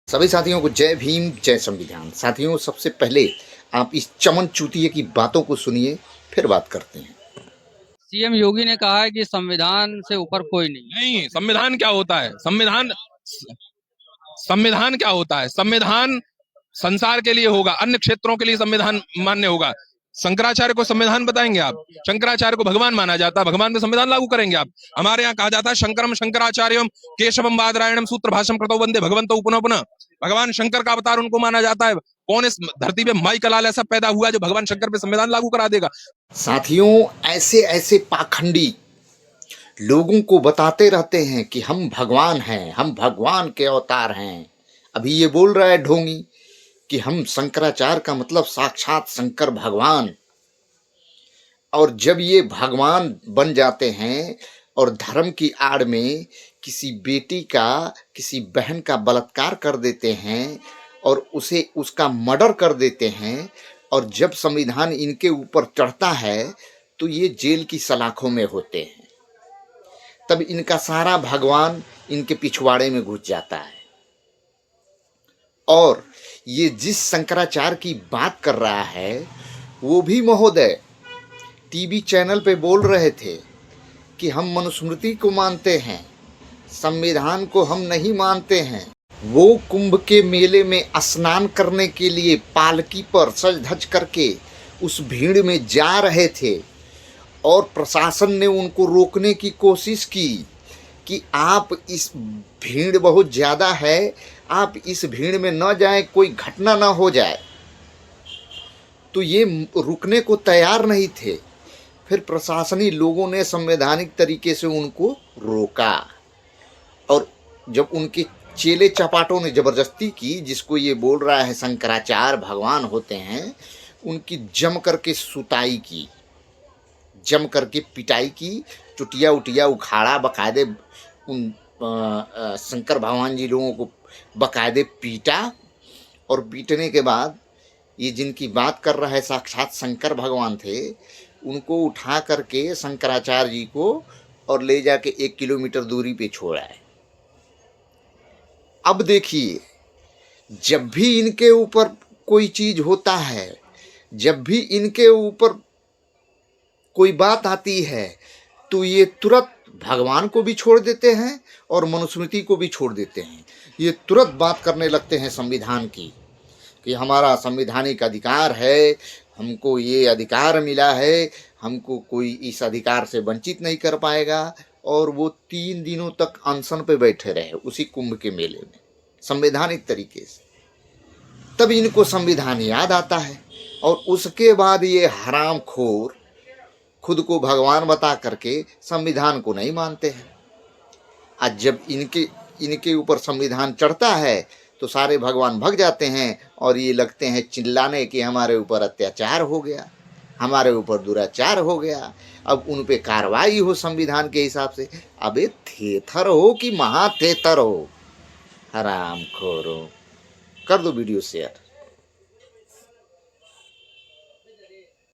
सभी साथियों को जय भीम जय संविधान। साथियों, सबसे पहले आप इस चमन चूतिए की बातों को सुनिए, फिर बात करते हैं। सीएम योगी ने कहा है कि संविधान से ऊपर कोई नहीं। संविधान क्या होता है? संविधान क्या होता है? संविधान संसार के लिए होगा, अन्य क्षेत्रों के लिए संविधान मान्य होगा। शंकराचार्य को संविधान बताएंगे आप? शंकराचार्य को भगवान माना जाता है, भगवान पे संविधान लागू करेंगे आप? हमारे यहाँ कहा जाता है शंकरम शंकराचार्यम केशवम बादरायणम सूत्र भाषम कृतो वंदे भगवंतो पुनः पुनः। भगवान शंकर का अवतार उनको माना जाता है। कौन इस धरती पे माई कलाल ऐसा पैदा हुआ जो भगवान शंकर पे संविधान लागू करा देगा? साथियों, ऐसे ऐसे पाखंडी लोगों को बताते रहते हैं कि हम भगवान हैं, हम भगवान के अवतार हैं। अभी ये बोल रहा है ढोंगी कि हम शंकराचार्य का मतलब साक्षात शंकर भगवान। और जब ये भगवान बन जाते हैं और धर्म की आड़ में किसी बेटी का, किसी बहन का बलात्कार कर देते हैं और उसका मर्डर कर देते हैं, और जब संविधान इनके ऊपर चढ़ता है तो ये जेल की सलाखों में होते हैं, तब इनका सारा भगवान इनके पिछवाड़े में घुस जाता है। और ये जिस शंकराचार्य की बात कर रहा है वो भी महोदय टीवी चैनल पे बोल रहे थे कि हम मनुस्मृति को मानते हैं, संविधान को हम नहीं मानते हैं। वो कुंभ के मेले में स्नान करने के लिए पालकी पर सज धज करके उस भीड़ में जा रहे थे और प्रशासन ने उनको रोकने की कोशिश की कि आप, इस भीड़ बहुत ज़्यादा है, आप इस भीड़ में न जाएं, कोई घटना न हो जाए। तो ये रुकने को तैयार नहीं थे। फिर प्रशासनिक लोगों ने संवैधानिक तरीके से उनको रोका, और जब उनके चेले चपाटों ने ज़बरदस्ती की, जिसको ये बोल रहा है शंकराचार्य भगवान होते हैं, उनकी जम करके सुताई की, जम करके पिटाई की, चुटिया उटिया उखाड़ा, बकायदे उन शंकर भगवान जी लोगों को बकायदे पीटा। और पीटने के बाद ये जिनकी बात कर रहा है साक्षात शंकर भगवान थे, उनको उठा करके शंकराचार्य जी को और ले जाके 1 किलोमीटर दूरी पे छोड़ा है। अब देखिए, जब भी इनके ऊपर कोई चीज होता है, जब भी इनके ऊपर कोई बात आती है, तो ये तुरंत भगवान को भी छोड़ देते हैं और मनुस्मृति को भी छोड़ देते हैं। ये तुरंत बात करने लगते हैं संविधान की कि हमारा संवैधानिक अधिकार है, हमको ये अधिकार मिला है, हमको कोई इस अधिकार से वंचित नहीं कर पाएगा। और वो 3 दिनों तक अनशन पे बैठे रहे उसी कुंभ के मेले में संवैधानिक तरीके से। तब इनको संविधान याद आता है और उसके बाद ये हरामखोर खुद को भगवान बता करके संविधान को नहीं मानते हैं। आज जब इनके ऊपर संविधान चढ़ता है तो सारे भगवान भग जाते हैं और ये लगते हैं चिल्लाने कि हमारे ऊपर अत्याचार हो गया, हमारे ऊपर दुराचार हो गया, अब उन पे कार्रवाई हो संविधान के हिसाब से। अबे थेथर हो कि महाथेथर हो, हरामखोरो। कर दो वीडियो शेयर।